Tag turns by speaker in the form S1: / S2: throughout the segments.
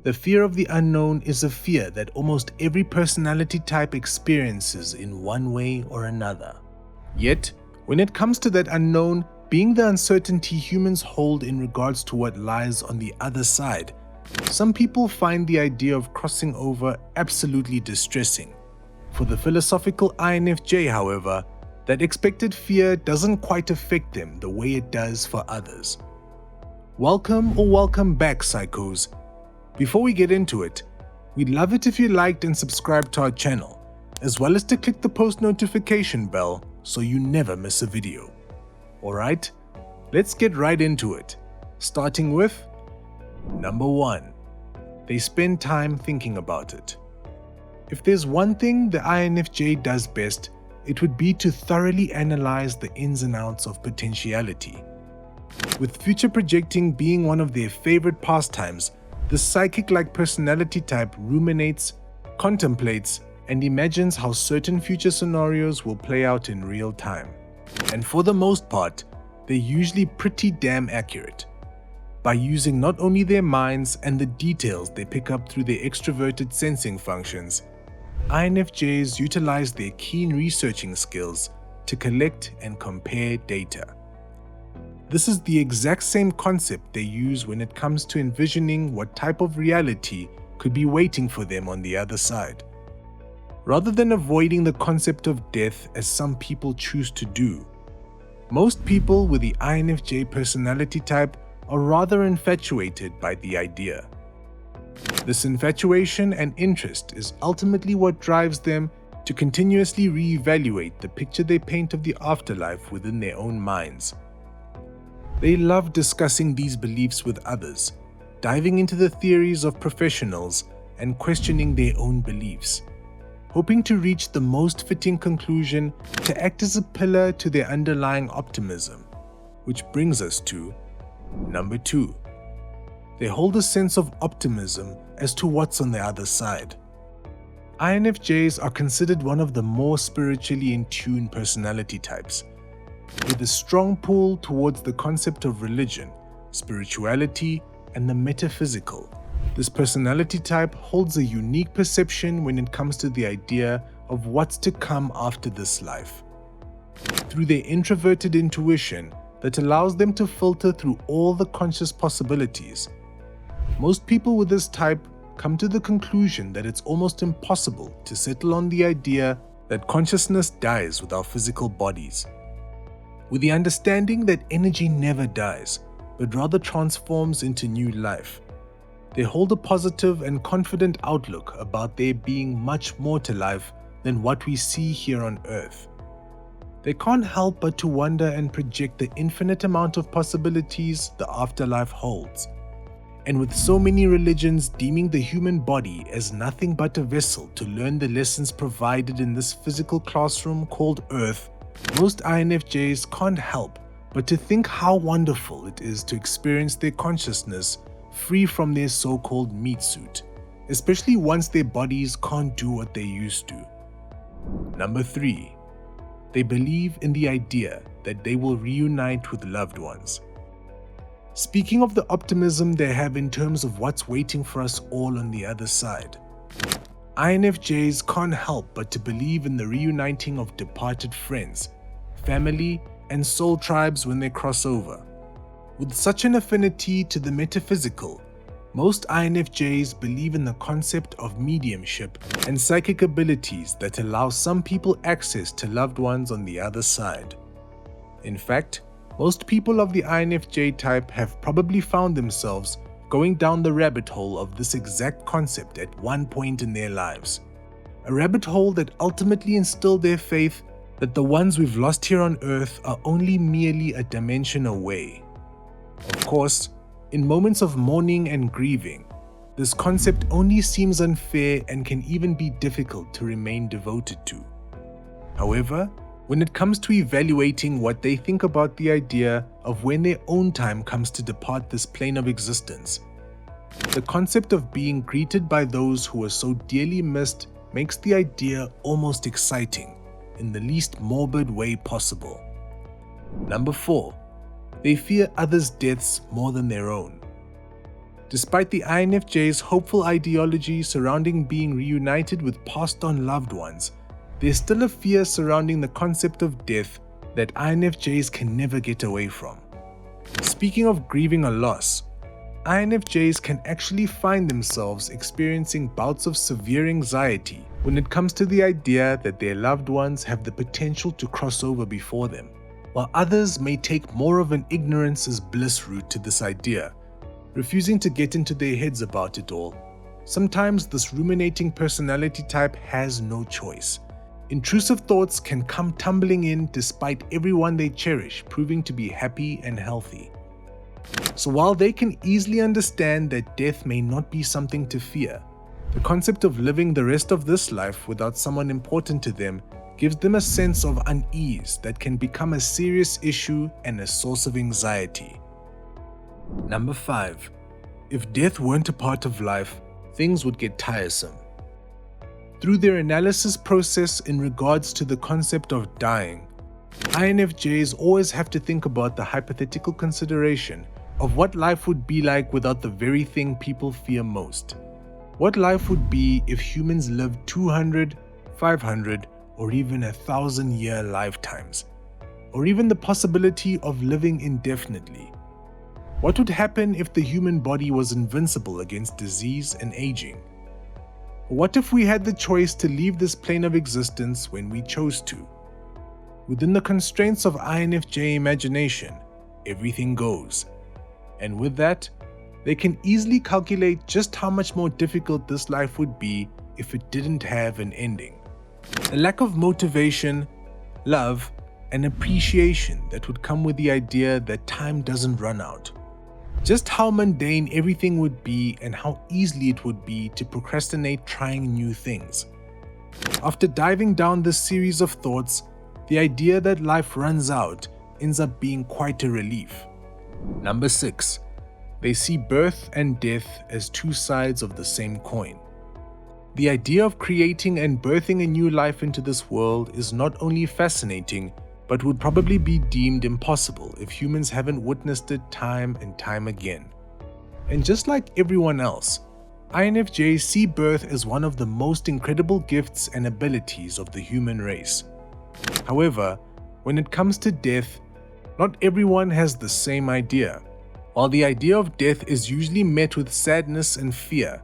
S1: The fear of the unknown is a fear that almost every personality type experiences in one way or another. Yet, when it comes to that unknown, being the uncertainty humans hold in regards to what lies on the other side, some people find the idea of crossing over absolutely distressing. For the philosophical INFJ, however, that expected fear doesn't quite affect them the way it does for others. Welcome back, psychos. Before we get into it, we'd love it if you liked and subscribed to our channel, as well as to click the post notification bell so you never miss a video. Alright, let's get right into it, starting with number 1. They spend time thinking about it. If there's one thing the INFJ does best, it would be to thoroughly analyze the ins and outs of potentiality. With future projecting being one of their favorite pastimes, the psychic-like personality type ruminates, contemplates, and imagines how certain future scenarios will play out in real time. And for the most part, they're usually pretty damn accurate. By using not only their minds and the details they pick up through their extroverted sensing functions, INFJs utilize their keen researching skills to collect and compare data. This is the exact same concept they use when it comes to envisioning what type of reality could be waiting for them on the other side. Rather than avoiding the concept of death as some people choose to do, most people with the INFJ personality type are rather infatuated by the idea. This infatuation and interest is ultimately what drives them to continuously reevaluate the picture they paint of the afterlife within their own minds. They love discussing these beliefs with others, diving into the theories of professionals and questioning their own beliefs, hoping to reach the most fitting conclusion to act as a pillar to their underlying optimism. Which brings us to number 2. They hold a sense of optimism as to what's on the other side. INFJs are considered one of the more spiritually in tune personality types, with a strong pull towards the concept of religion, spirituality, and the metaphysical. This personality type holds a unique perception when it comes to the idea of what's to come after this life. Through their introverted intuition that allows them to filter through all the conscious possibilities, most people with this type come to the conclusion that it's almost impossible to settle on the idea that consciousness dies with our physical bodies. With the understanding that energy never dies, but rather transforms into new life, they hold a positive and confident outlook about there being much more to life than what we see here on Earth. They can't help but to wonder and project the infinite amount of possibilities the afterlife holds. And with so many religions deeming the human body as nothing but a vessel to learn the lessons provided in this physical classroom called Earth, most INFJs can't help but to think how wonderful it is to experience their consciousness free from their so-called meat suit, especially once their bodies can't do what they used to. Number 3. They believe in the idea that they will reunite with loved ones. Speaking of the optimism they have in terms of what's waiting for us all on the other side, INFJs can't help but to believe in the reuniting of departed friends, family, and soul tribes when they cross over. With such an affinity to the metaphysical, most INFJs believe in the concept of mediumship and psychic abilities that allow some people access to loved ones on the other side. In fact, most people of the INFJ type have probably found themselves going down the rabbit hole of this exact concept at one point in their lives. A rabbit hole that ultimately instilled their faith that the ones we've lost here on Earth are only merely a dimension away. Of course, in moments of mourning and grieving, this concept only seems unfair and can even be difficult to remain devoted to. However, when it comes to evaluating what they think about the idea of when their own time comes to depart this plane of existence, the concept of being greeted by those who are so dearly missed makes the idea almost exciting in the least morbid way possible. Number 4. They fear others' deaths more than their own. Despite the INFJ's hopeful ideology surrounding being reunited with passed-on loved ones, there's still a fear surrounding the concept of death that INFJs can never get away from. Speaking of grieving a loss, INFJs can actually find themselves experiencing bouts of severe anxiety when it comes to the idea that their loved ones have the potential to cross over before them, while others may take more of an ignorance is bliss route to this idea, refusing to get into their heads about it all. Sometimes this ruminating personality type has no choice. Intrusive thoughts can come tumbling in despite everyone they cherish proving to be happy and healthy. So while they can easily understand that death may not be something to fear, the concept of living the rest of this life without someone important to them gives them a sense of unease that can become a serious issue and a source of anxiety. Number 5. If death weren't a part of life, things would get tiresome. Through their analysis process in regards to the concept of dying, INFJs always have to think about the hypothetical consideration of what life would be like without the very thing people fear most. What life would be if humans lived 200, 500, or even 1,000-year lifetimes, or even the possibility of living indefinitely. What would happen if the human body was invincible against disease and aging? What if we had the choice to leave this plane of existence when we chose to? Within the constraints of INFJ imagination, everything goes. And with that, they can easily calculate just how much more difficult this life would be if it didn't have an ending. The lack of motivation, love, and appreciation that would come with the idea that time doesn't run out. Just how mundane everything would be and how easily it would be to procrastinate trying new things. After diving down this series of thoughts, the idea that life runs out ends up being quite a relief. Number 6. They see birth and death as two sides of the same coin. The idea of creating and birthing a new life into this world is not only fascinating, but would probably be deemed impossible if humans haven't witnessed it time and time again. And just like everyone else, INFJs see birth as one of the most incredible gifts and abilities of the human race. However, when it comes to death, not everyone has the same idea. While the idea of death is usually met with sadness and fear,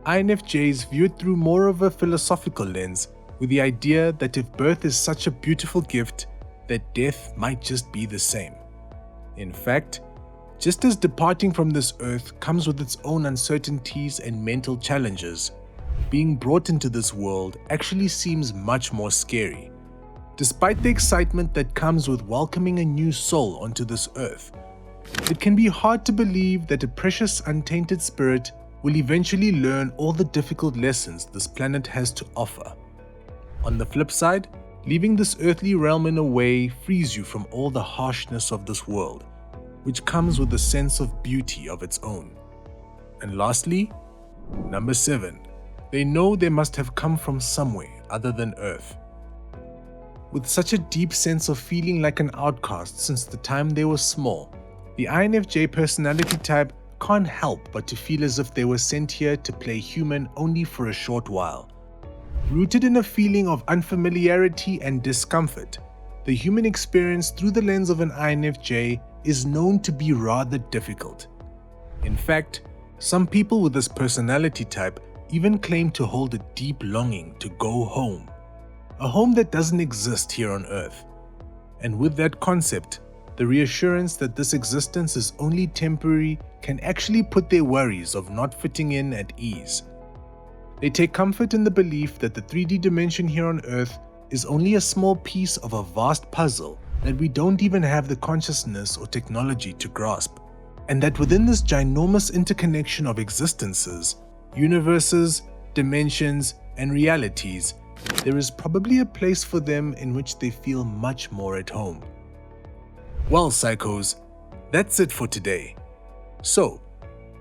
S1: INFJs view it through more of a philosophical lens, with the idea that if birth is such a beautiful gift, that death might just be the same. In fact, just as departing from this earth comes with its own uncertainties and mental challenges, being brought into this world actually seems much more scary. Despite the excitement that comes with welcoming a new soul onto this earth, it can be hard to believe that a precious untainted spirit will eventually learn all the difficult lessons this planet has to offer. On the flip side, leaving this earthly realm in a way frees you from all the harshness of this world, which comes with a sense of beauty of its own. And lastly, number 7, they know they must have come from somewhere other than Earth. With such a deep sense of feeling like an outcast since the time they were small, the INFJ personality type can't help but to feel as if they were sent here to play human only for a short while. Rooted in a feeling of unfamiliarity and discomfort, the human experience through the lens of an INFJ is known to be rather difficult. In fact, some people with this personality type even claim to hold a deep longing to go home, a home that doesn't exist here on Earth. And with that concept, the reassurance that this existence is only temporary can actually put their worries of not fitting in at ease. They take comfort in the belief that the 3D dimension here on Earth is only a small piece of a vast puzzle that we don't even have the consciousness or technology to grasp, and that within this ginormous interconnection of existences, universes, dimensions, and realities, there is probably a place for them in which they feel much more at home. Well, psychos, that's it for today. So,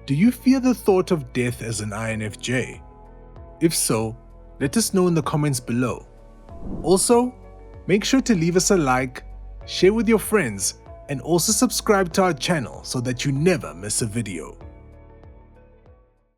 S1: do you fear the thought of death as an INFJ? If so, let us know in the comments below. Also, make sure to leave us a like, share with your friends, and also subscribe to our channel so that you never miss a video.